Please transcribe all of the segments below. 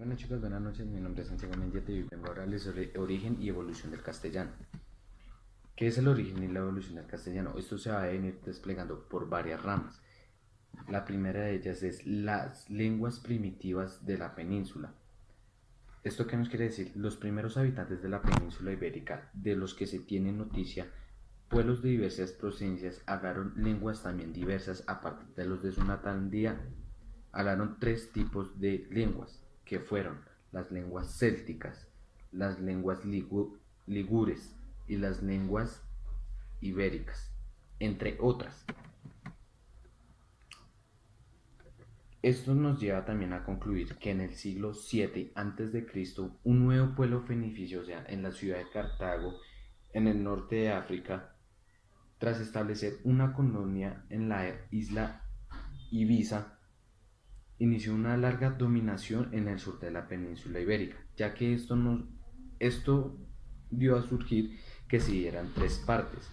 Bueno chicos, buenas noches, mi nombre es Santiago Mendieta y vengo a hablarles sobre origen y evolución del castellano. ¿Qué es el origen y la evolución del castellano? Esto se va a venir desplegando por varias ramas. La primera de ellas es las lenguas primitivas de la península. ¿Esto qué nos quiere decir? Los primeros habitantes de la península ibérica, de los que se tiene noticia, pueblos de diversas provincias hablaron lenguas también diversas aparte de los de su natalidad. Hablaron tres tipos de lenguas, que fueron las lenguas célticas, las lenguas ligures y las lenguas ibéricas, entre otras. Esto nos lleva también a concluir que en el siglo VII a.C., un nuevo pueblo fenicio, o sea, en la ciudad de Cartago, en el norte de África, tras establecer una colonia en la isla Ibiza, inició una larga dominación en el sur de la península ibérica, ya que esto dio a surgir que se dieran tres partes: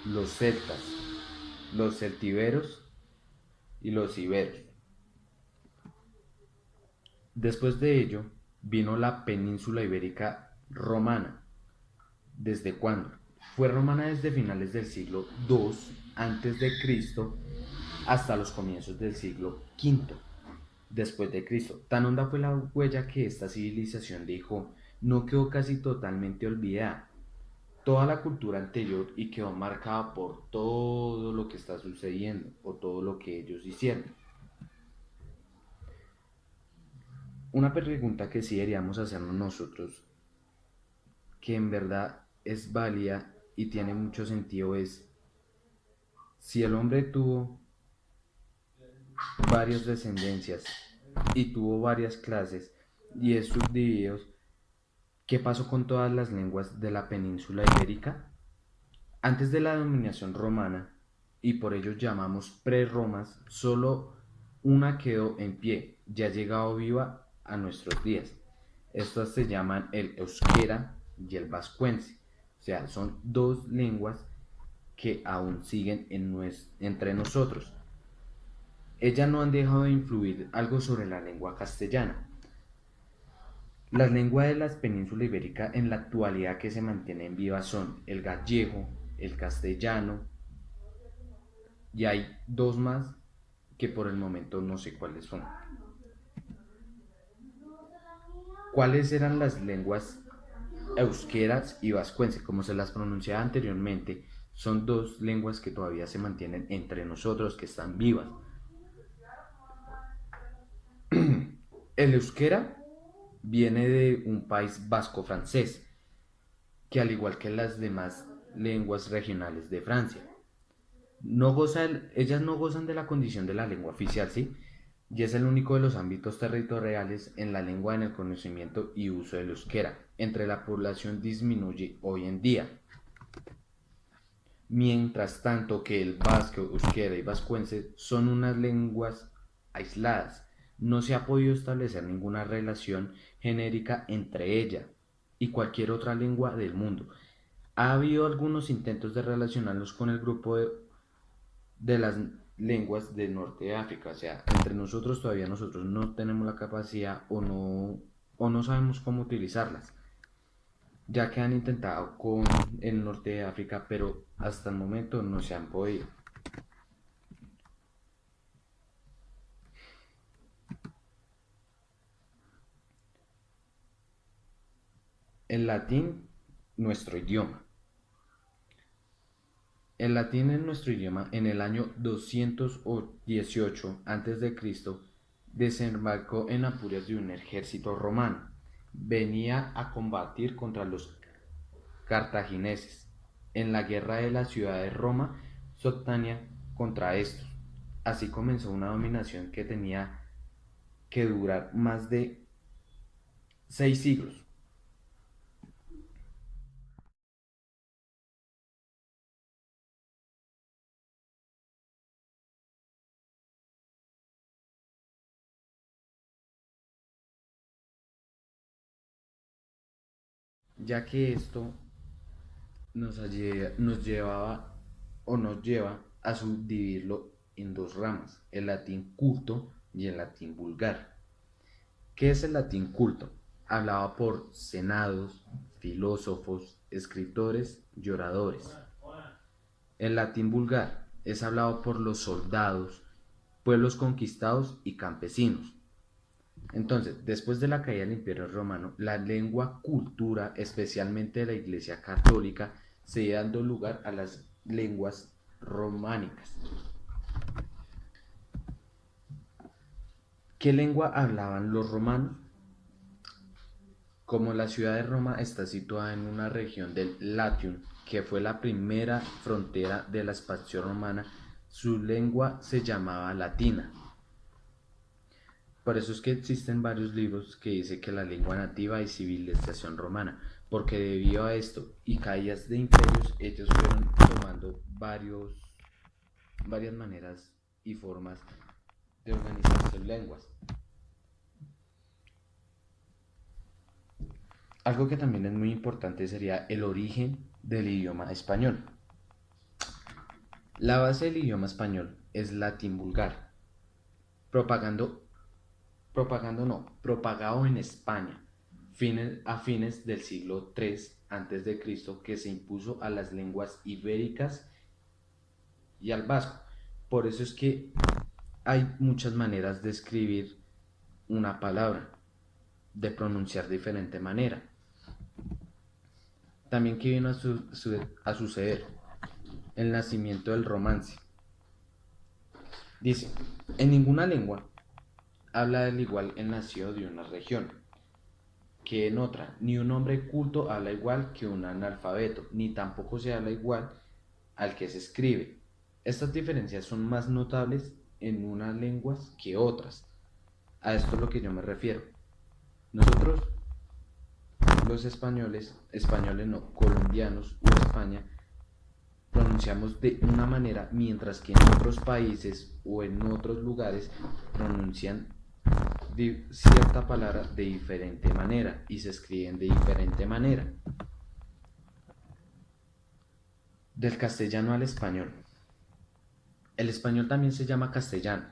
los celtas, los celtiberos y los iberos. Después de ello vino la península ibérica romana. ¿Desde cuándo? Fue romana desde finales del siglo II antes de Cristo hasta los comienzos del siglo V después de Cristo. Tan honda fue la huella que esta civilización dejó, no quedó casi totalmente olvidada. Toda la cultura anterior y quedó marcada por todo lo que está sucediendo o todo lo que ellos hicieron. Una pregunta que sí deberíamos hacernos nosotros, que en verdad es válida y tiene mucho sentido, es si el hombre tuvo varias descendencias y tuvo varias clases y es subdividido, ¿qué pasó con todas las lenguas de la península ibérica? Antes de la dominación romana, y por ello llamamos pre-romas, solo una quedó en pie, ya ha llegado viva a nuestros días. Estas se llaman el euskera y el vascuence. O sea, son dos lenguas que aún siguen entre nosotros. Ellas no han dejado de influir algo sobre la lengua castellana. Las lenguas de la península ibérica en la actualidad que se mantienen vivas son el gallego, el castellano, y hay dos más que por el momento no sé cuáles son. ¿Cuáles eran las lenguas euskeras y vascuence? Como se las pronunciaba anteriormente, son dos lenguas que todavía se mantienen entre nosotros, que están vivas. El euskera viene de un país vasco-francés, que al igual que las demás lenguas regionales de Francia, ellas no gozan de la condición de la lengua oficial, ¿sí? Y es el único de los ámbitos territoriales en la lengua en el conocimiento y uso del euskera. Entre la población disminuye hoy en día. Mientras tanto que el vasco, euskera y vascuence son unas lenguas aisladas. No se ha podido establecer ninguna relación genérica entre ella y cualquier otra lengua del mundo. Ha habido algunos intentos de relacionarlos con el grupo de las lenguas del norte de África. O sea, entre nosotros todavía nosotros no tenemos la capacidad o no sabemos cómo utilizarlas, ya que han intentado con el norte de África, pero hasta el momento no se han podido. El latín, nuestro idioma. El latín es nuestro idioma. En el año 218 a.C. desembarcó en Apulias de un ejército romano. Venía a combatir contra los cartagineses en la guerra de la ciudad de Roma subterránea contra estos. Así comenzó una dominación que tenía que durar más de 6 siglos, ya que esto nos lleva a subdividirlo en dos ramas: el latín culto y el latín vulgar. ¿Qué es el latín culto? Hablado por senados, filósofos, escritores y oradores. El latín vulgar es hablado por los soldados, pueblos conquistados y campesinos. Entonces, después de la caída del Imperio Romano, la lengua cultura, especialmente de la Iglesia Católica, se iba dando lugar a las lenguas románicas. ¿Qué lengua hablaban los romanos? Como la ciudad de Roma está situada en una región del Latium, que fue la primera frontera de la expansión romana, su lengua se llamaba latina. Por eso es que existen varios libros que dicen que la lengua nativa y civilización romana, porque debido a esto y caídas de imperios, ellos fueron tomando varias maneras y formas de organizar sus lenguas. Algo que también es muy importante sería el origen del idioma español. La base del idioma español es latín vulgar, propagado en España a fines del siglo III a.C., que se impuso a las lenguas ibéricas y al vasco. Por eso es que hay muchas maneras de escribir una palabra, de pronunciar de diferente manera. También que vino a suceder el nacimiento del romance. Dice, en ninguna lengua habla del igual el nacido de una región que en otra, ni un hombre culto habla igual que un analfabeto, ni tampoco se habla igual al que se escribe. Estas diferencias son más notables en unas lenguas que otras. A esto es lo que yo me refiero. Nosotros, los españoles no, colombianos o España, pronunciamos de una manera, mientras que en otros países o en otros lugares pronuncian cierta palabra de diferente manera y se escriben de diferente manera. Del castellano al español. El español también se llama castellano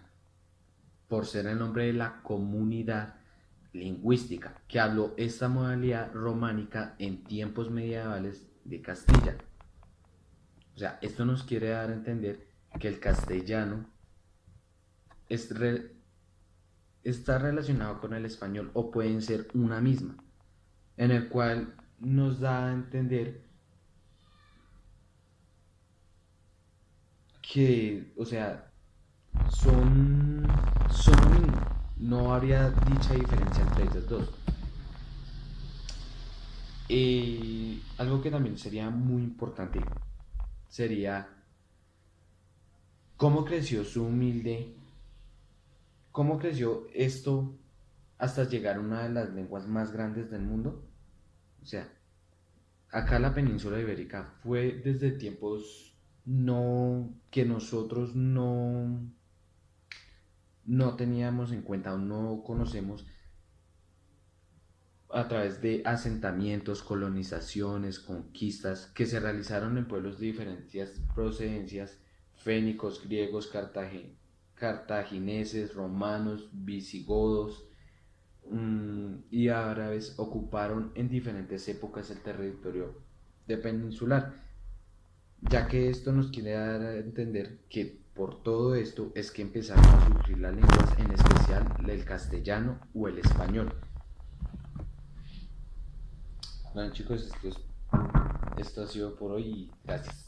por ser el nombre de la comunidad lingüística que habló esta modalidad románica en tiempos medievales de Castilla. O sea, esto nos quiere dar a entender que el castellano está relacionado con el español o pueden ser una misma, en el cual nos da a entender que, o sea, son lo mismo, no habría dicha diferencia entre ellos dos. Algo que también sería muy importante sería cómo creció cómo creció esto hasta llegar a una de las lenguas más grandes del mundo. O sea, acá la península ibérica fue desde tiempos que nosotros no teníamos en cuenta o no conocemos a través de asentamientos, colonizaciones, conquistas que se realizaron en pueblos de diferentes procedencias, fénicos, griegos, cartagineses, romanos, visigodos y árabes ocuparon en diferentes épocas el territorio de peninsular, ya que esto nos quiere dar a entender que por todo esto es que empezaron a surgir las lenguas, en especial el castellano o el español. Bueno chicos, esto ha sido por hoy y gracias.